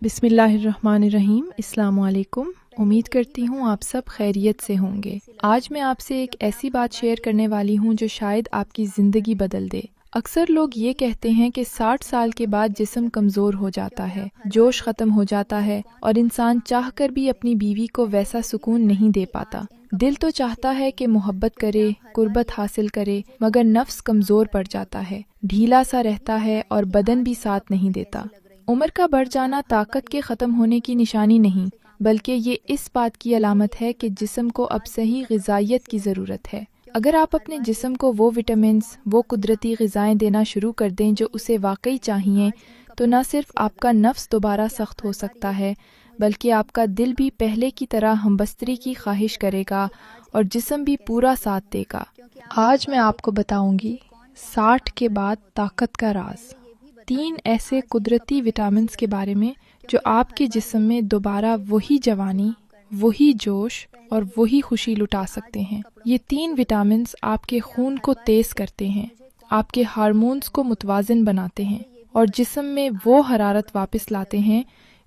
بسم اللہ الرحمن الرحیم۔ السلام علیکم۔ امید کرتی ہوں آپ سب خیریت سے ہوں گے۔ آج میں آپ سے ایک ایسی بات شیئر کرنے والی ہوں جو شاید آپ کی زندگی بدل دے۔ اکثر لوگ یہ کہتے ہیں کہ 60 سال کے بعد جسم کمزور ہو جاتا ہے، جوش ختم ہو جاتا ہے اور انسان چاہ کر بھی اپنی بیوی کو ویسا سکون نہیں دے پاتا۔ دل تو چاہتا ہے کہ محبت کرے، قربت حاصل کرے، مگر نفس کمزور پڑ جاتا ہے، ڈھیلا سا رہتا ہے اور بدن بھی ساتھ نہیں دیتا۔ عمر کا بڑھ جانا طاقت کے ختم ہونے کی نشانی نہیں، بلکہ یہ اس بات کی علامت ہے کہ جسم کو اب صحیح غذائیت کی ضرورت ہے۔ اگر آپ اپنے جسم کو وہ وٹامنز، وہ قدرتی غذائیں دینا شروع کر دیں جو اسے واقعی چاہیے، تو نہ صرف آپ کا نفس دوبارہ سخت ہو سکتا ہے، بلکہ آپ کا دل بھی پہلے کی طرح ہمبستری کی خواہش کرے گا اور جسم بھی پورا ساتھ دے گا۔ آج میں آپ کو بتاؤں گی 60 کے بعد طاقت کا راز، 3 ایسے قدرتی وٹامنز کے بارے میں جو آپ کے جسم میں دوبارہ وہی جوانی، وہی جوش اور وہی خوشی لٹا سکتے ہیں۔ یہ 3 وٹامنز آپ کے خون کو تیز کرتے ہیں، آپ کے ہارمونز کو متوازن بناتے ہیں اور جسم میں وہ حرارت واپس لاتے ہیں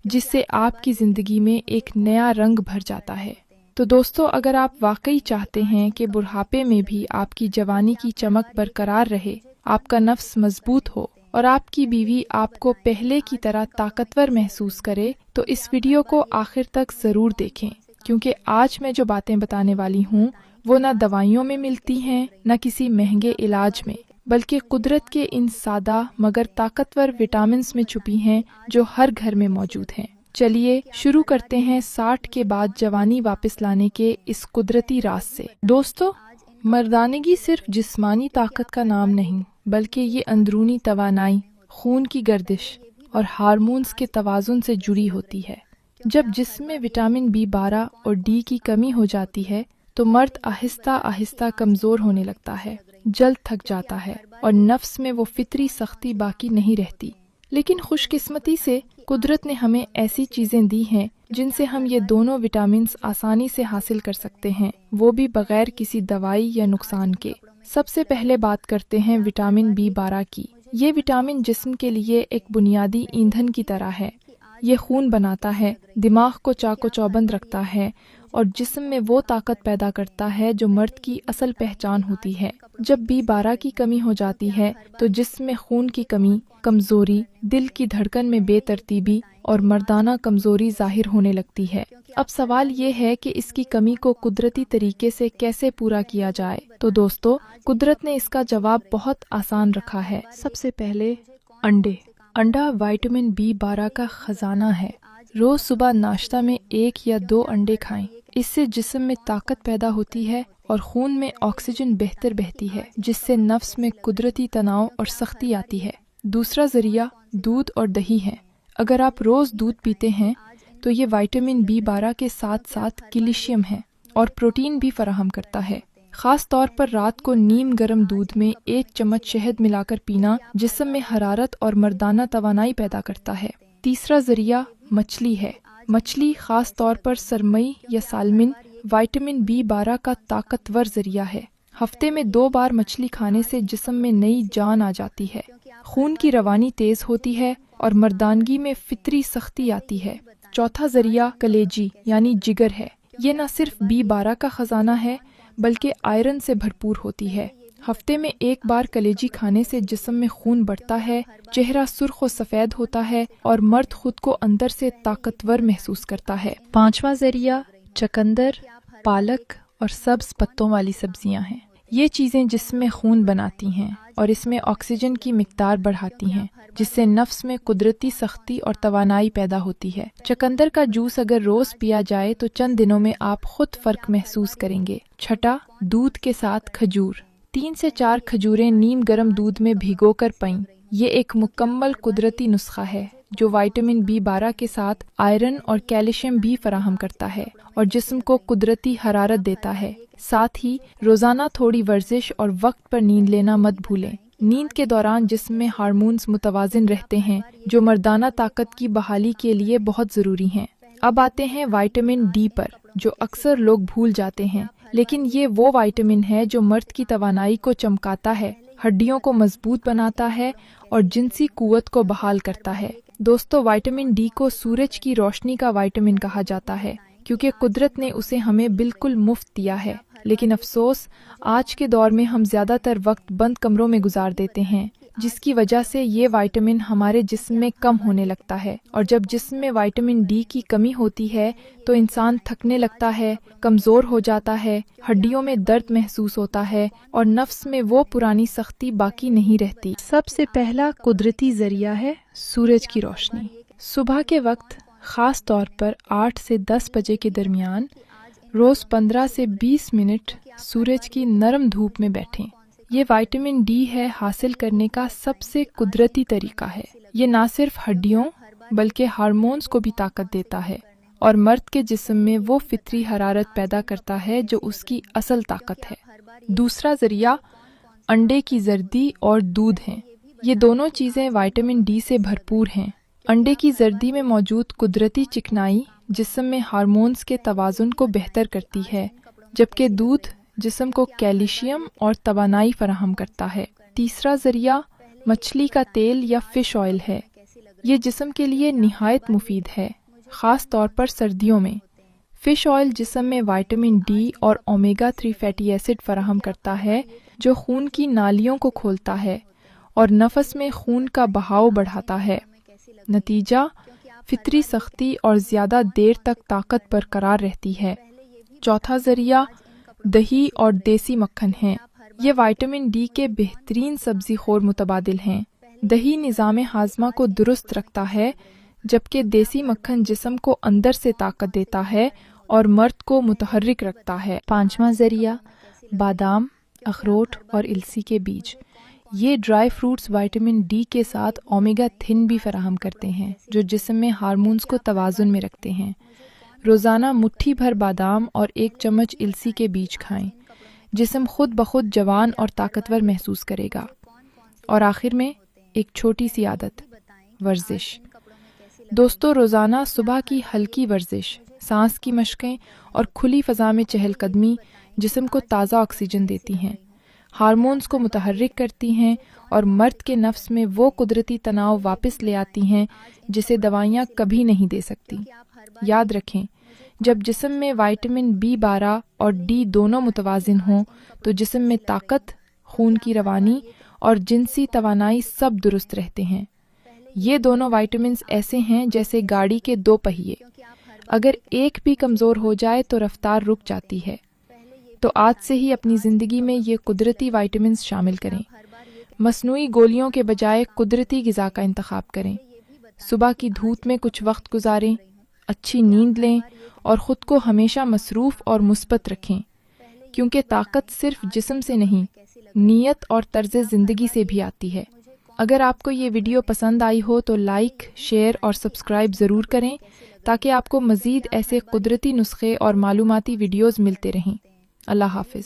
جس سے آپ کی زندگی میں ایک نیا رنگ بھر جاتا ہے۔ تو دوستو، اگر آپ واقعی چاہتے ہیں کہ بڑھاپے میں بھی آپ کی جوانی کی چمک برقرار رہے، آپ کا نفس مضبوط ہو اور آپ کی بیوی آپ کو پہلے کی طرح طاقتور محسوس کرے، تو اس ویڈیو کو آخر تک ضرور دیکھیں، کیونکہ آج میں جو باتیں بتانے والی ہوں وہ نہ دوائیوں میں ملتی ہیں، نہ کسی مہنگے علاج میں، بلکہ قدرت کے ان سادہ مگر طاقتور وٹامنز میں چھپی ہیں جو ہر گھر میں موجود ہیں۔ چلیے شروع کرتے ہیں 60 کے بعد جوانی واپس لانے کے اس قدرتی راز سے۔ دوستو، مردانگی صرف جسمانی طاقت کا نام نہیں، بلکہ یہ اندرونی توانائی، خون کی گردش اور ہارمونز کے توازن سے جڑی ہوتی ہے۔ جب جسم میں وٹامن B12 اور D کی کمی ہو جاتی ہے تو مرد آہستہ آہستہ کمزور ہونے لگتا ہے، جلد تھک جاتا ہے اور نفس میں وہ فطری سختی باقی نہیں رہتی۔ لیکن خوش قسمتی سے قدرت نے ہمیں ایسی چیزیں دی ہیں جن سے ہم یہ دونوں وٹامنز آسانی سے حاصل کر سکتے ہیں، وہ بھی بغیر کسی دوائی یا نقصان کے۔ سب سے پہلے بات کرتے ہیں وٹامن B12 کی۔ یہ وٹامن جسم کے لیے ایک بنیادی ایندھن کی طرح ہے۔ یہ خون بناتا ہے، دماغ کو چاق و چوبند رکھتا ہے اور جسم میں وہ طاقت پیدا کرتا ہے جو مرد کی اصل پہچان ہوتی ہے۔ جب B12 کی کمی ہو جاتی ہے تو جسم میں خون کی کمی، کمزوری، دل کی دھڑکن میں بے ترتیبی اور مردانہ کمزوری ظاہر ہونے لگتی ہے۔ اب سوال یہ ہے کہ اس کی کمی کو قدرتی طریقے سے کیسے پورا کیا جائے؟ تو دوستو، قدرت نے اس کا جواب بہت آسان رکھا ہے۔ سب سے پہلے انڈے۔ انڈا وٹامن B12 کا خزانہ ہے۔ روز صبح ناشتہ میں 1 یا 2 انڈے کھائیں۔ اس سے جسم میں طاقت پیدا ہوتی ہے اور خون میں آکسیجن بہتر بہتی ہے، جس سے نفس میں قدرتی تناؤ اور سختی آتی ہے۔ دوسرا ذریعہ دودھ اور دہی ہے۔ اگر آپ روز دودھ پیتے ہیں تو یہ وٹامن B12 کے ساتھ ساتھ کیلشیم ہے اور پروٹین بھی فراہم کرتا ہے۔ خاص طور پر رات کو نیم گرم دودھ میں 1 چمچ شہد ملا کر پینا جسم میں حرارت اور مردانہ توانائی پیدا کرتا ہے۔ تیسرا ذریعہ مچھلی ہے۔ مچھلی، خاص طور پر سرمئی یا سالمن، وٹامن B12 کا طاقتور ذریعہ ہے۔ ہفتے میں 2 بار مچھلی کھانے سے جسم میں نئی جان آ جاتی ہے، خون کی روانی تیز ہوتی ہے اور مردانگی میں فطری سختی آتی ہے۔ چوتھا ذریعہ کلیجی یعنی جگر ہے۔ یہ نہ صرف B12 کا خزانہ ہے بلکہ آئرن سے بھرپور ہوتی ہے۔ ہفتے میں 1 بار کلیجی کھانے سے جسم میں خون بڑھتا ہے، چہرہ سرخ و سفید ہوتا ہے اور مرد خود کو اندر سے طاقتور محسوس کرتا ہے۔ پانچواں ذریعہ چقندر، پالک اور سبز پتوں والی سبزیاں ہیں۔ یہ چیزیں جسم میں خون بناتی ہیں اور اس میں آکسیجن کی مقدار بڑھاتی ہیں، جس سے نفس میں قدرتی سختی اور توانائی پیدا ہوتی ہے۔ چقندر کا جوس اگر روز پیا جائے تو چند دنوں میں آپ خود فرق محسوس کریں گے۔ چھٹا، دودھ کے ساتھ کھجور۔ 3 سے 4 کھجوریں نیم گرم دودھ میں بھگو کر پئیں۔ یہ ایک مکمل قدرتی نسخہ ہے جو وٹامن B12 کے ساتھ آئرن اور کیلشیم بھی فراہم کرتا ہے اور جسم کو قدرتی حرارت دیتا ہے۔ ساتھ ہی روزانہ تھوڑی ورزش اور وقت پر نیند لینا مت بھولیں۔ نیند کے دوران جسم میں ہارمونز متوازن رہتے ہیں جو مردانہ طاقت کی بحالی کے لیے بہت ضروری ہیں۔ اب آتے ہیں وٹامن D پر، جو اکثر لوگ بھول جاتے ہیں، لیکن یہ وہ وٹامن ہے جو مرد کی توانائی کو چمکاتا ہے، ہڈیوں کو مضبوط بناتا ہے اور جنسی قوت کو بحال کرتا ہے۔ دوستو وائٹامن ڈی کو سورج کی روشنی کا وائٹامن کہا جاتا ہے کیونکہ قدرت نے اسے ہمیں بالکل مفت دیا ہے، لیکن افسوس آج کے دور میں ہم زیادہ تر وقت بند کمروں میں گزار دیتے ہیں، جس کی وجہ سے یہ وائٹامن ہمارے جسم میں کم ہونے لگتا ہے، اور جب جسم میں وائٹامن ڈی کی کمی ہوتی ہے تو انسان تھکنے لگتا ہے، کمزور ہو جاتا ہے، ہڈیوں میں درد محسوس ہوتا ہے اور نفس میں وہ پرانی سختی باقی نہیں رہتی۔ سب سے پہلا قدرتی ذریعہ ہے سورج کی روشنی۔ صبح کے وقت خاص طور پر 8 سے 10 بجے کے درمیان روز 15 سے 20 منٹ سورج کی نرم دھوپ میں بیٹھیں۔ یہ وائٹامن ڈی ہے حاصل کرنے کا سب سے قدرتی طریقہ ہے۔ یہ نہ صرف ہڈیوں بلکہ ہارمونز کو بھی طاقت دیتا ہے اور مرد کے جسم میں وہ فطری حرارت پیدا کرتا ہے جو اس کی اصل طاقت ہے۔ دوسرا ذریعہ انڈے کی زردی اور دودھ ہیں۔ یہ دونوں چیزیں وائٹامن ڈی سے بھرپور ہیں۔ انڈے کی زردی میں موجود قدرتی چکنائی جسم میں ہارمونز کے توازن کو بہتر کرتی ہے، جبکہ دودھ جسم کو کیلشیم اور توانائی فراہم کرتا ہے۔ تیسرا ذریعہ مچھلی کا تیل یا فش آئل ہے۔ یہ جسم کے لیے نہایت مفید ہے، خاص طور پر سردیوں میں۔ فش آئل جسم میں وائٹامن ڈی اور اومیگا 3 فیٹی ایسڈ فراہم کرتا ہے جو خون کی نالیوں کو کھولتا ہے اور نفس میں خون کا بہاؤ بڑھاتا ہے۔ نتیجہ فطری سختی اور زیادہ دیر تک طاقت برقرار رہتی ہے۔ چوتھا ذریعہ دہی اور دیسی مکھن ہیں۔ یہ وائٹامن ڈی کے بہترین سبزی خور متبادل ہیں۔ دہی نظام ہاضمہ کو درست رکھتا ہے، جبکہ دیسی مکھن جسم کو اندر سے طاقت دیتا ہے اور مرد کو متحرک رکھتا ہے۔ پانچواں ذریعہ بادام، اخروٹ اور السی کے بیج۔ یہ ڈرائی فروٹس وائٹامن ڈی کے ساتھ اومیگا 3 بھی فراہم کرتے ہیں جو جسم میں ہارمونز کو توازن میں رکھتے ہیں۔ روزانہ مٹھی بھر بادام اور 1 چمچ السی کے بیج کھائیں۔ جسم خود بخود جوان اور طاقتور محسوس کرے گا۔ اور آخر میں ایک چھوٹی سی عادت، ورزش۔ دوستو روزانہ صبح کی ہلکی ورزش، سانس کی مشقیں اور کھلی فضا میں چہل قدمی جسم کو تازہ آکسیجن دیتی ہیں، ہارمونز کو متحرک کرتی ہیں اور مرد کے نفس میں وہ قدرتی تناؤ واپس لے آتی ہیں جسے دوائیاں کبھی نہیں دے سکتی۔ یاد رکھیں، جب جسم میں وائٹامن B12 اور ڈی دونوں متوازن ہوں تو جسم میں طاقت، خون کی روانی اور جنسی توانائی سب درست رہتے ہیں۔ یہ دونوں وائٹامنز ایسے ہیں جیسے گاڑی کے 2 پہیے، اگر ایک بھی کمزور ہو جائے تو رفتار رک جاتی ہے۔ تو آج سے ہی اپنی زندگی میں یہ قدرتی وائٹامنز شامل کریں۔ مصنوعی گولیوں کے بجائے قدرتی غذا کا انتخاب کریں۔ صبح کی دھوپ میں کچھ وقت گزاریں، اچھی نیند لیں اور خود کو ہمیشہ مصروف اور مثبت رکھیں، کیونکہ طاقت صرف جسم سے نہیں، نیت اور طرز زندگی سے بھی آتی ہے۔ اگر آپ کو یہ ویڈیو پسند آئی ہو تو لائک، شیئر اور سبسکرائب ضرور کریں تاکہ آپ کو مزید ایسے قدرتی نسخے اور معلوماتی ویڈیوز ملتے رہیں۔ اللہ حافظ۔